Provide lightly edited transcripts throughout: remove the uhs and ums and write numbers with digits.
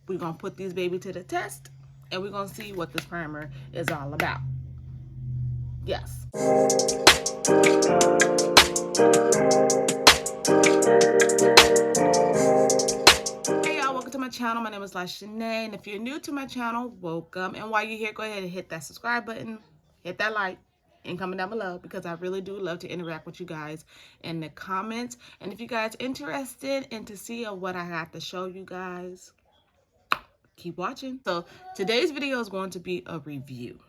we're going to put these baby to the test, and we're going to see what this primer is all about. Yes. Hey y'all, welcome to my channel. My name is Shanae, and if you're new to my channel, welcome. And while you're here, go ahead and hit that subscribe button, hit that like, and comment down below, because I really do love to interact with you guys in the comments. And if you guys interested in to see what I have to show you guys, keep watching. So today's video is going to be a review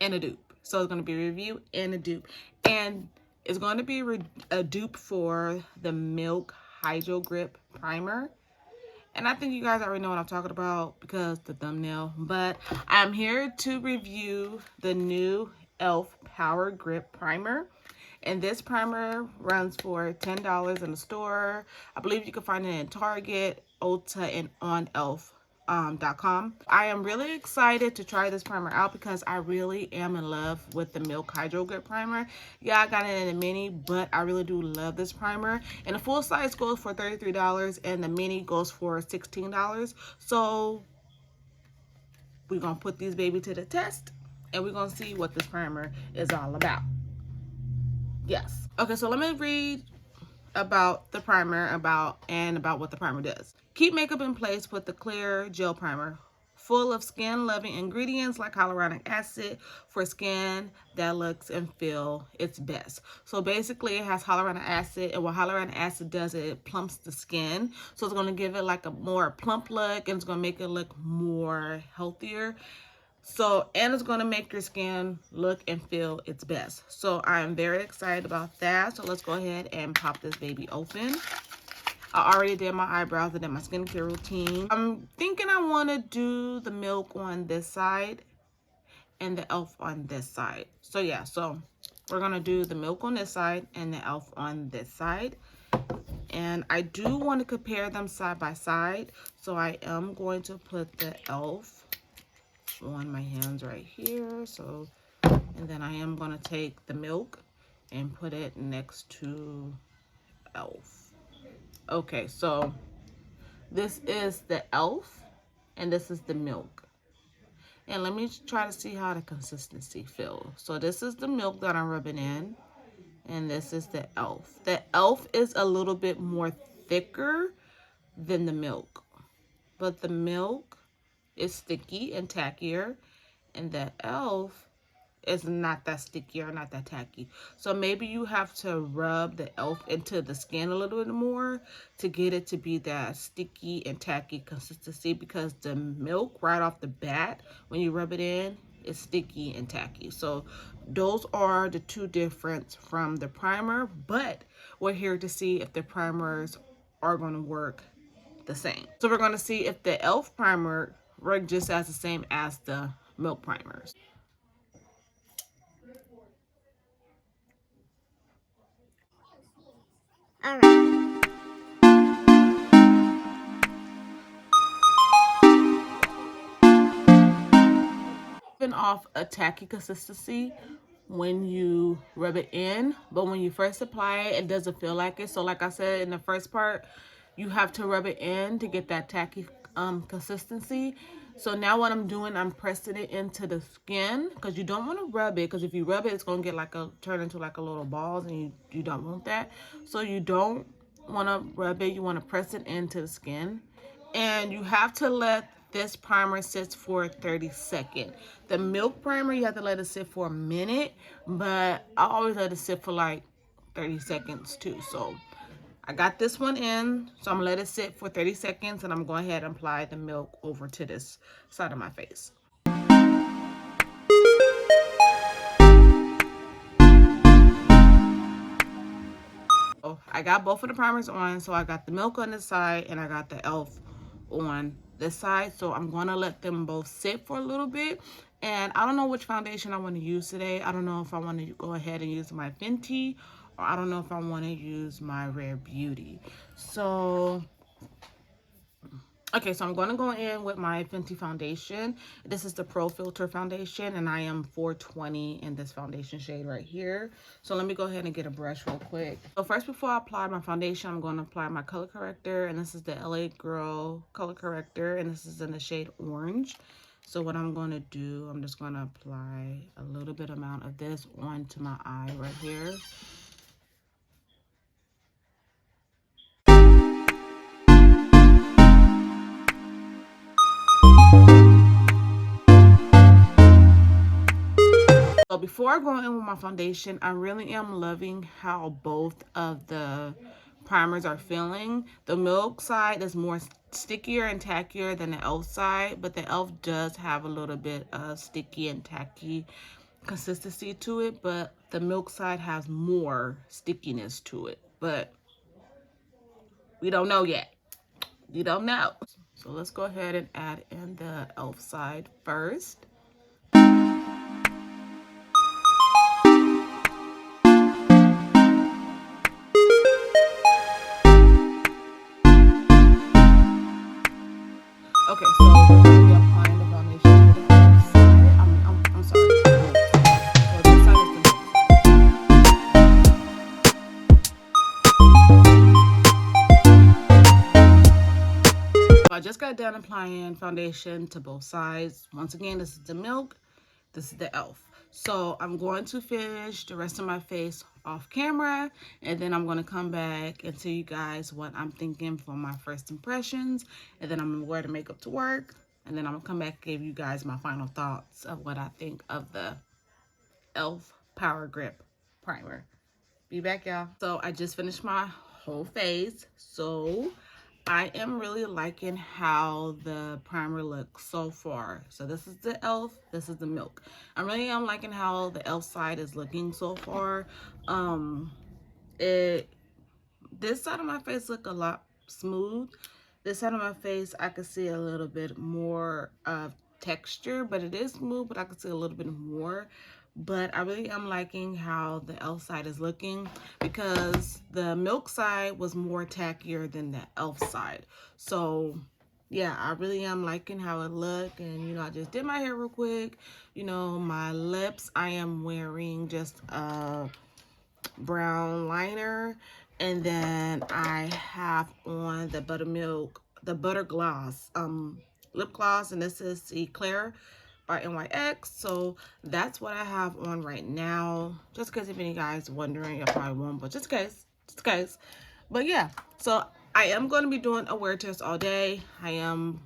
and a dupe. So it's going to be a review and a dupe, and it's going to be a dupe for the Milk Hydro Grip Primer. And I think you guys already know what I'm talking about because the thumbnail, but I'm here to review the new E.L.F. Power Grip Primer. And this primer runs for $10 in the store. I believe you can find it in Target, Ulta, and on E.L.F.com. I am really excited to try this primer out because I really am in love with the Milk Hydro Grip Primer. Yeah, I got it in a mini, but I really do love this primer. And the full size goes for $33 and the mini goes for $16. So we're going to put these baby to the test, and we're going to see what this primer is all about. Yes. Okay, so let me read about the primer about what the primer does. Keep makeup in place with the clear gel primer, full of skin-loving ingredients like hyaluronic acid for skin that looks and feel its best. So basically it has hyaluronic acid, and what hyaluronic acid does, it plumps the skin. So it's going to give it like a more plump look, and it's going to make it look more healthier. So, and it's going to make your skin look and feel its best. So I am very excited about that. So let's go ahead and pop this baby open. I already did my eyebrows and did my skincare routine. I'm thinking I want to do the Milk on this side and the E.L.F. on this side. So yeah, so we're going to do the Milk on this side and the E.L.F. on this side. And I do want to compare them side by side. So I am going to put the E.L.F. on my hands right here. So, and then I am going to take the Milk and put it next to E.L.F. Okay, so this is the E.L.F. and this is the Milk. And let me try to see how the consistency feels. So this is the Milk that I'm rubbing in, and this is the E.L.F. The E.L.F. is a little bit more thicker than the Milk, but the Milk is sticky and tackier, and the E.L.F. is not that sticky or not that tacky. So maybe you have to rub the E.L.F. into the skin a little bit more to get it to be that sticky and tacky consistency, because the Milk right off the bat, when you rub it in, is sticky and tacky. So those are the two differences from the primer, but we're here to see if the primers are going to work the same. So we're going to see if the E.L.F. primer works just as the same as the Milk primers. All right. Off a tacky consistency when you rub it in, but when you first apply it, it doesn't feel like it. So like I said in the first part, you have to rub it in to get that tacky consistency. So now what I'm doing, I'm pressing it into the skin, because you don't want to rub it, because if you rub it, it's going to get like turn into like a little balls, and you don't want that. So you don't want to rub it, you want to press it into the skin. And you have to let this primer sit for 30 seconds. The Milk primer, you have to let it sit for a minute, but I always let it sit for like 30 seconds too. So I got this one in, so I'm gonna let it sit for 30 seconds, and I'm going ahead and apply the Milk over to this side of my face. Oh, I got both of the primers on, so I got the Milk on this side and I got the E.L.F. on this side. So I'm gonna let them both sit for a little bit, and I don't know which foundation I want to use today. I don't know if I want to go ahead and use my Fenty, or I don't know if I want to use my Rare Beauty. So Okay, so I'm going to go in with my Fenty foundation. This is the Pro Filter foundation, and I am 420 in this foundation shade right here. So let me go ahead and get a brush real quick. So first, before I apply my foundation, I'm going to apply my color corrector, and this is the LA Girl color corrector, and this is in the shade Orange. So what I'm going to do, I'm just going to apply a little bit amount of this onto my eye right here. So before I go in with my foundation, I really am loving how both of the primers are feeling. The Milk side is more stickier and tackier than the E.L.F side, but the E.L.F does have a little bit of sticky and tacky consistency to it, but the Milk side has more stickiness to it. But we don't know yet. You don't know. So let's go ahead and add in the E.L.F side first. Okay, so we're going to be applying the foundation to the E.L.F side. I'm sorry, to the Milk side. So this side is the Milk side. So I just got done applying foundation to both sides. Once again, this is the Milk, this is the E.L.F. So I'm going to finish the rest of my face off camera, and then I'm going to come back and tell you guys what I'm thinking for my first impressions, and then I'm going to wear the makeup to work, and then I'm going to come back and give you guys my final thoughts of what I think of the E.L.F Power Grip Primer. Be back, y'all. So I just finished my whole face, so I am really liking how the primer looks so far. So this is the E.L.F, this is the Milk. I really am liking how the E.L.F side is looking so far. This side of my face look a lot smooth. This side of my face, I could see a little bit more of texture, but it is smooth, but I could see a little bit more. But I really am liking how the E.L.F side is looking, because the Milk side was more tackier than the E.L.F side. So yeah, I really am liking how it looked. And you know, I just did my hair real quick. You know, my lips, I am wearing just a brown liner, and then I have on the butter gloss lip gloss, and this is Eclair by NYX. So that's what I have on right now, just because if any guys wondering, you probably won't, but just in case. But yeah, so I am going to be doing a wear test all day. I am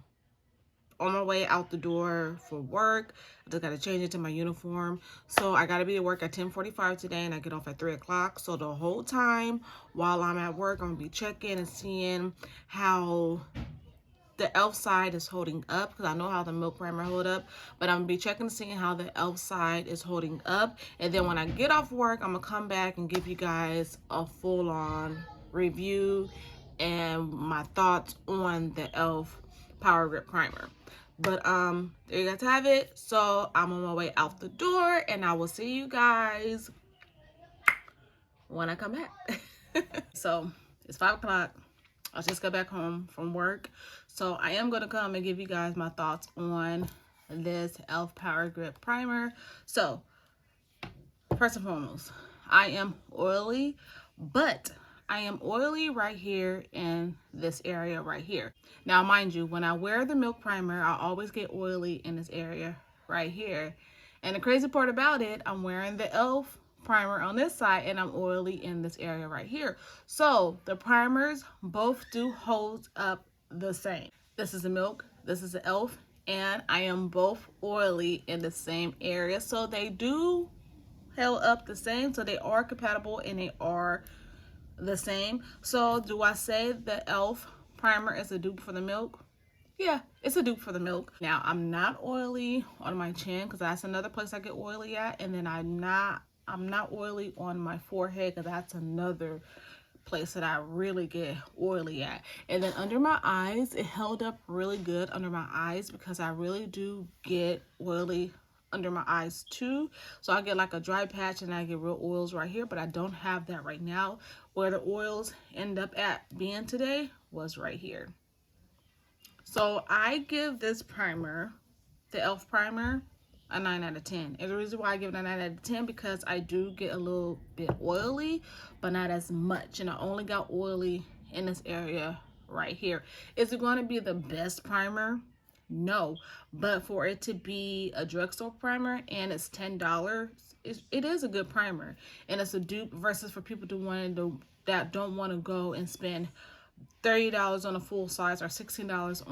on my way out the door for work. I just got to change it to my uniform. So I got to be at work at 10:45 today, and I get off at 3 o'clock. So the whole time while I'm at work, I'm going to be checking and seeing how the E.L.F side is holding up, because I know how the Milk primer hold up, but I'm going to be checking to see how the E.L.F side is holding up. And then when I get off work, I'm going to come back and give you guys a full-on review and my thoughts on the E.L.F Power Grip Primer. But there you guys have it. So I'm on my way out the door, and I will see you guys when I come back. So it's 5 o'clock. I just got back home from work. So I am going to come and give you guys my thoughts on this E.L.F Power Grip Primer. So first and foremost, I am oily, but I am oily right here in this area right here. Now, mind you, when I wear the Milk primer, I always get oily in this area right here. And the crazy part about it, I'm wearing the E.L.F primer on this side, and I'm oily in this area right here. So the primers both do hold up the same. This is the Milk, this is the E.L.F, and I am both oily in the same area. So they do held up the same, so they are compatible and they are the same. So do I say the E.L.F primer is a dupe for the Milk? Yeah, it's a dupe for the Milk. Now, I'm not oily on my chin, because that's another place I get oily at, and then I'm not oily on my forehead, because that's another place that I really get oily at. And then under my eyes, it held up really good under my eyes, because I really do get oily under my eyes too. So I get like a dry patch, and I get real oils right here, but I don't have that right now. Where the oils end up at being today was right here. So I give this primer, the E.L.F. primer, a 9 out of 10. And the reason why I give it a 9 out of 10 because I do get a little bit oily, but not as much. And I only got oily in this area right here. Is it going to be the best primer? No, but for it to be a drugstore primer and it's $10, it is a good primer, and it's a dupe versus for people that don't want to go and spend $30 on a full size or $16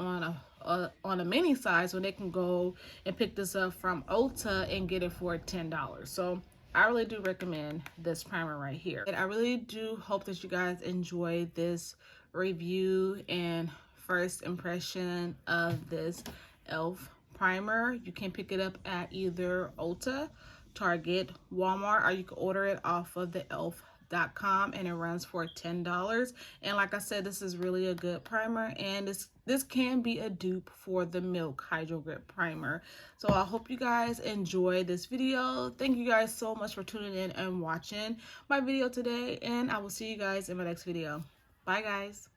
on a mini size when they can go and pick this up from Ulta and get it for $10. So I really do recommend this primer right here. And I really do hope that you guys enjoy this review and first impression of this E.L.F. primer. You can pick it up at either Ulta, Target, Walmart, or you can order it off of the E.L.F.com, and it runs for $10. And like I said, this is really a good primer, and this can be a dupe for the Milk Hydro Grip primer. So I hope you guys enjoy this video. Thank you guys so much for tuning in and watching my video today, and I will see you guys in my next video. Bye guys.